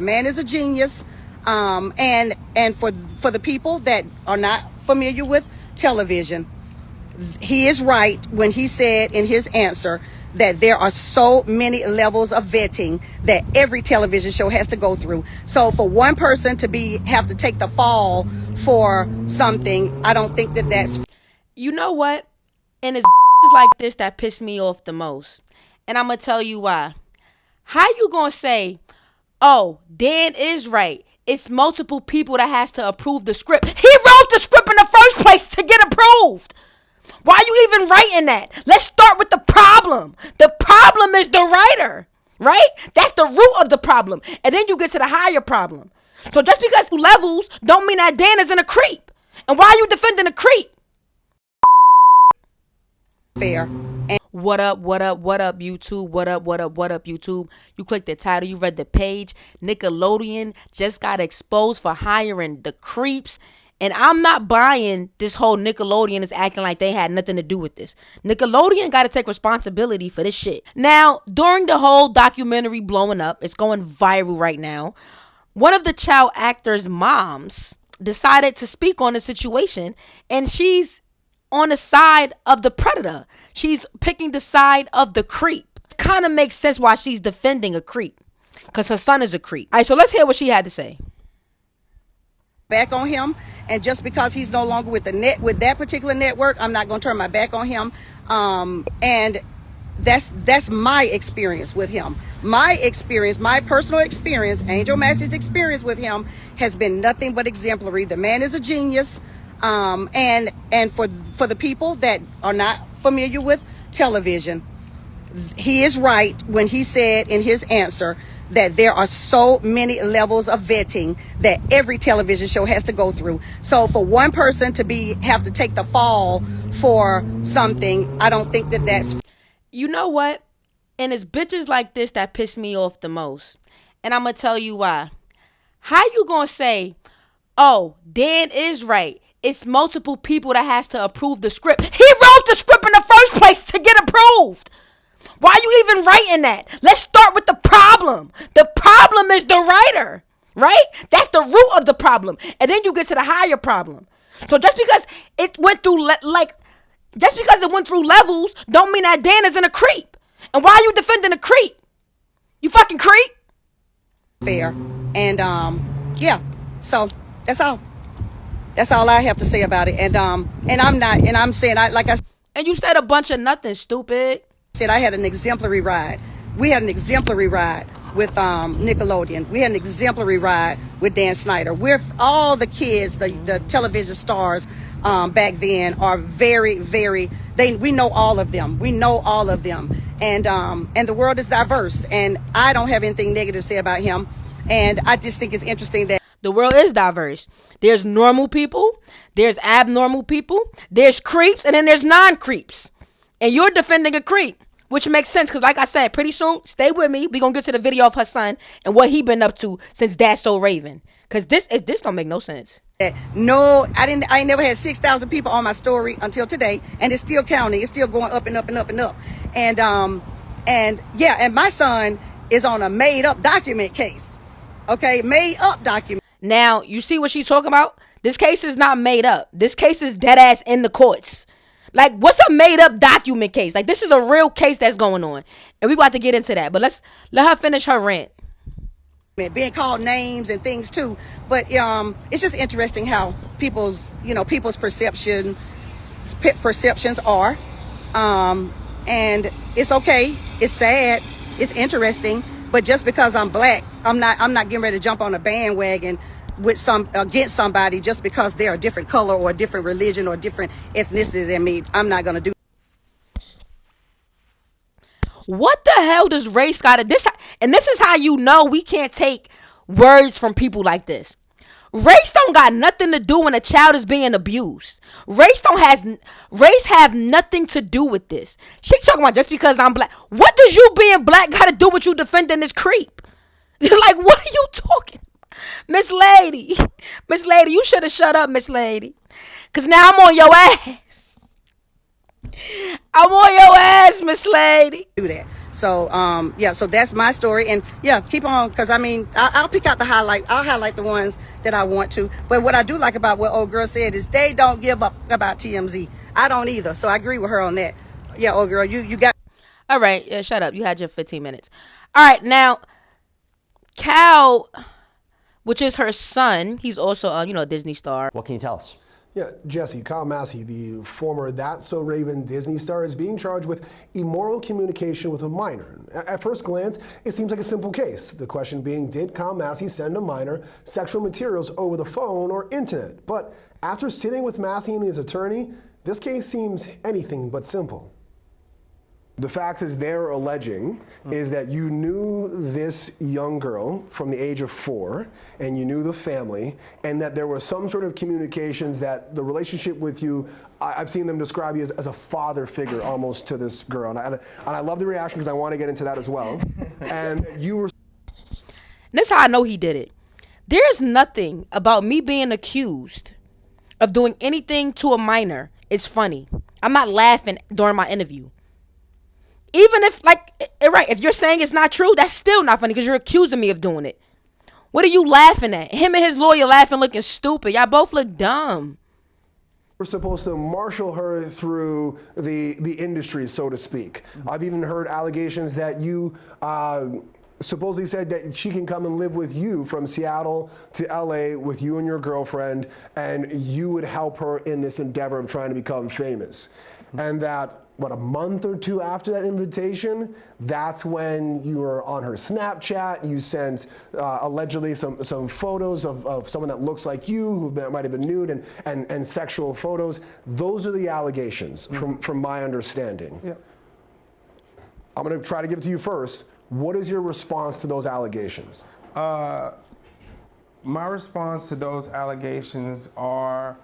Man is a genius. And for the people that are not familiar with television, he is right when he said in his answer that there are so many levels of vetting that every television show has to go through. So for one person to have to take the fall for something, I don't think that's. You know what? And it's like this that piss me off the most. And I'm going to tell you why. How you going to say, oh, Dan is right. It's multiple people that has to approve the script. He wrote the script in the first place to get approved. Why are you even writing that? Let's start with the problem. The problem is the writer, right? That's the root of the problem. And then you get to the higher problem. So just because levels don't mean that Dan isn't a creep. And why are you defending a creep? Fair. What up, YouTube? What up, YouTube? You clicked the title, you read the page. Nickelodeon just got exposed for hiring the creeps. And I'm not buying this whole Nickelodeon is acting like they had nothing to do with this. Nickelodeon got to take responsibility for this shit. Now, during the whole documentary blowing up, it's going viral right now, one of the child actors' moms decided to speak on the situation, and she's on the side of the predator. She's picking the side of the creep. It kind of makes sense why she's defending a creep, because her son is a creep. All right, so let's hear what she had to say. Back on him, and just because he's no longer with that particular network, I'm not going to turn my back on him. And that's my experience with him. My personal experience, Angel Massey's experience with him has been nothing but exemplary. The man is a genius. And for the people that are not familiar with television, he is right when he said in his answer that there are so many levels of vetting that every television show has to go through. So for one person to have to take the fall for something, I don't think that's. You know what? And it's bitches like this that piss me off the most. And I'm going to tell you why. How you going to say, oh, Dan is right. It's multiple people that has to approve the script. He wrote the script in the first place to get approved. Why are you even writing that? Let's start with the problem. The problem is the writer, right? That's the root of the problem. And then you get to the higher problem. So just because it went through levels don't mean that Dan isn't a creep. And why are you defending a creep? You fucking creep. Fair. And yeah. So that's all. That's all I have to say about it. And I'm saying and you said a bunch of nothing, stupid. I had an exemplary ride. We had an exemplary ride with Nickelodeon. We had an exemplary ride with Dan Schneider. All the kids, the television stars back then are very, very. We know all of them. We know all of them. And the world is diverse. And I don't have anything negative to say about him. And I just think it's interesting that the world is diverse. There's normal people, there's abnormal people, there's creeps, and then there's non-creeps. And you're defending a creep, which makes sense because like I said, pretty soon, stay with me. We're going to get to the video of her son and what he been up to since Dad's so Raven. Because this don't make no sense. No, I never had 6,000 people on my story until today. And it's still counting. It's still going up and up and up and up. And my son is on a made up document case. Okay, made up document. Now, you see what she's talking about? This case is not made up. This case is dead ass in the courts. Like, what's a made up document case? Like, this is a real case that's going on. And we about to get into that. But let's let her finish her rant. Being called names and things too. But it's just interesting how people's perceptions are. And it's okay. It's sad. It's interesting. But just because I'm black, I'm not getting ready to jump on a bandwagon against somebody just because they're a different color or a different religion or a different ethnicity than me. I'm not gonna do. What the hell does race got to and this is how you know we can't take words from people like this. Race don't got nothing to do when a child is being abused. Race have nothing to do with this. She's talking about just because I'm black. What does you being black got to do with you defending this creep? Like, what are you talking? Miss Lady, you should have shut up, Miss Lady. Because now I'm on your ass. I'm on your ass, Miss Lady. Do that. So yeah, so that's my story. And yeah, keep on, because I mean, I'll pick out the highlight. I'll highlight the ones that I want to. But what I do like about what old girl said is they don't give up about TMZ. I don't either. So I agree with her on that. Yeah, old girl, you got. All right, yeah, shut up. You had your 15 minutes. All right, now Cal, which is her son, he's also a Disney star. What can you tell us? Yeah, Jesse, Kyle Massey, the former That's So Raven Disney star, is being charged with immoral communication with a minor. At first glance, it seems like a simple case. The question being, did Kyle Massey send a minor sexual materials over the phone or internet? But after sitting with Massey and his attorney, this case seems anything but simple. The facts is they're alleging is that you knew this young girl from the age of 4, and you knew the family, and that there was some sort of communications that the relationship with you, I've seen them describe you as a father figure almost to this girl. And I love the reaction because I want to get into that as well. And you were... That's how I know he did it. There's nothing about me being accused of doing anything to a minor is funny. I'm not laughing during my interview. Even if, right, if you're saying it's not true, that's still not funny because you're accusing me of doing it. What are you laughing at? Him and his lawyer laughing, looking stupid. Y'all both look dumb. We're supposed to marshal her through the industry, so to speak. I've even heard allegations that you supposedly said that she can come and live with you from Seattle to LA with you and your girlfriend, and you would help her in this endeavor of trying to become famous. And that, a month or 2 after that invitation, that's when you were on her Snapchat. You sent allegedly some photos of someone that looks like you, who might have been nude, and sexual photos. Those are the allegations from my understanding. Yeah. I'm going to try to give it to you first. What is your response to those allegations? My response to those allegations are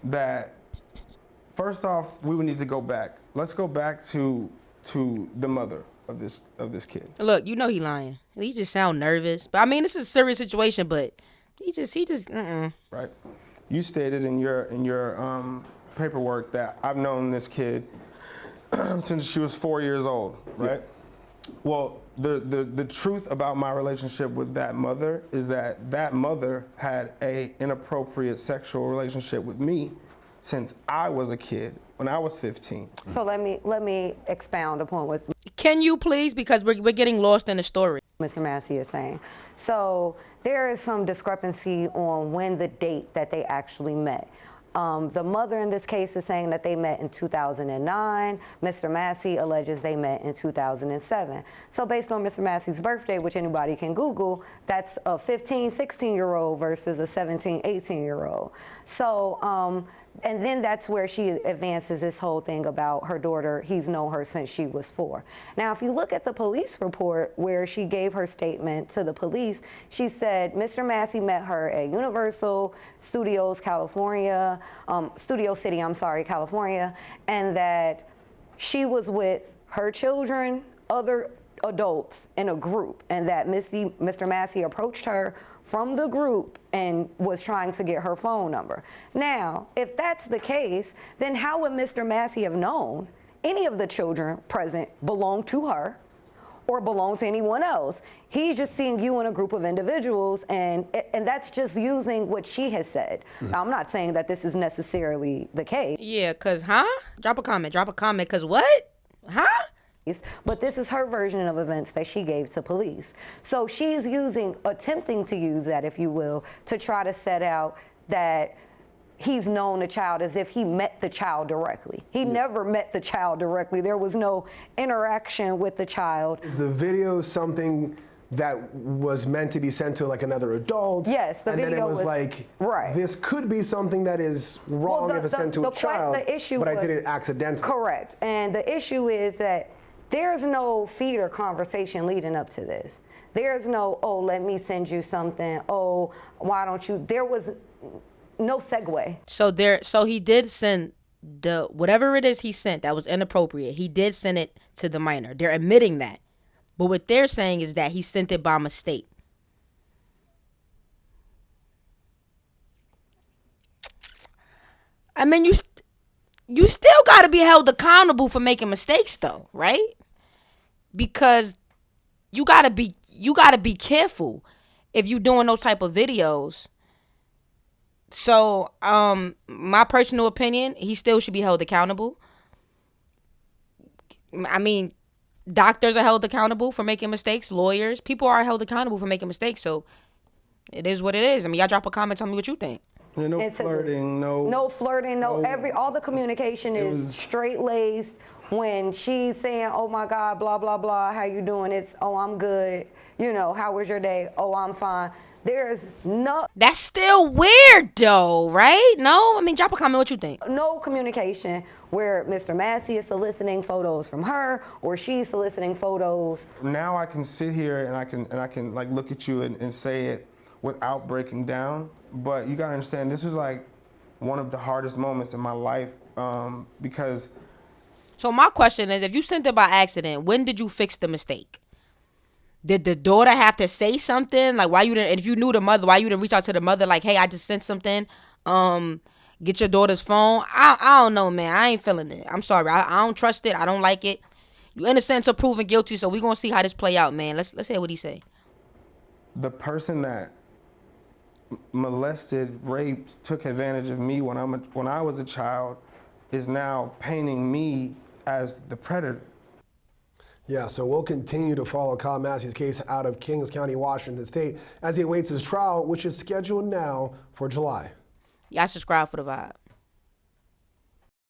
that, first off, we would need to go back. Let's go back to the mother of this kid. Look, he lying. He just sound nervous. But I mean, this is a serious situation, but he just Right. You stated in your paperwork that I've known this kid since she was 4 years old, right? Yeah. Well, the truth about my relationship with that mother is that mother had a inappropriate sexual relationship with me since I was a kid, when I was 15. So let me expound upon what... Can you please, because we're getting lost in the story. Mr. Massey is saying. So there is some discrepancy on when the date that they actually met. The mother in this case is saying that they met in 2009. Mr. Massey alleges they met in 2007. So based on Mr. Massey's birthday, which anybody can Google, that's a 15, 16-year-old versus a 17, 18-year-old. So, and then that's where she advances this whole thing about her daughter. He's known her since she was 4. Now, if you look at the police report where she gave her statement to the police, she said Mr. Massey met her at Universal Studios, California, Studio City, California, and that she was with her children, other adults in a group, and that Mr. Massey approached her from the group and was trying to get her phone number. Now, if that's the case, then how would Mr. Massey have known any of the children present belong to her or belong to anyone else? He's just seeing you in a group of individuals, and that's just using what she has said. Mm-hmm. I'm not saying that this is necessarily the case. Yeah, because, Drop a comment, because what? But this is her version of events that she gave to police. So she's attempting to use that, if you will, to try to set out that he's known the child as if he met the child directly. He never met the child directly. There was no interaction with the child. Is the video something that was meant to be sent to another adult? Yes, the video and then it was right. This could be something that is wrong if it's sent to a child, but I did it accidentally. Correct, and the issue is that there's no feed or conversation leading up to this. There's no, oh, let me send you something. Oh, why don't you? There was no segue. So he did send whatever it is he sent that was inappropriate. He did send it to the minor. They're admitting that. But what they're saying is that he sent it by mistake. I mean, you still got to be held accountable for making mistakes, though, right? because you gotta be careful if you doing those type of videos. So, my personal opinion, he still should be held accountable. I mean, doctors are held accountable for making mistakes. Lawyers, people are held accountable for making mistakes. So, it is what it is. I mean, y'all drop a comment, tell me what you think. Yeah, no flirting, no flirting, all the communication is straight laced. When she's saying, "Oh my God, blah blah blah, how you doing?" It's, "Oh, I'm good. You know, how was your day?" "Oh, I'm fine." There's That's still weird though, right? No? I mean, drop a comment what you think. no communication where Mr. Massey is soliciting photos from her or she's soliciting photos. Now I can sit here and I can like look at you and say it without breaking down. But you gotta understand, this was like one of the hardest moments in my life because. So my question is, if you sent it by accident, when did you fix the mistake? Did the daughter have to say something? Like, why you didn't, and if you knew the mother, why you didn't reach out to the mother like, "Hey, I just sent something. Get your daughter's phone." I don't know, man. I ain't feeling it. I'm sorry. I don't trust it. I don't like it. You innocent until proven guilty, so we gonna see how this play out, man. Let's hear what he say. The person that molested, raped, took advantage of me when I was a child is now painting me as the predator. Yeah, so we'll continue to follow Kyle Massey's case out of Kings County, Washington State, as he awaits his trial, which is scheduled now for July. Y'all subscribe for the vibe.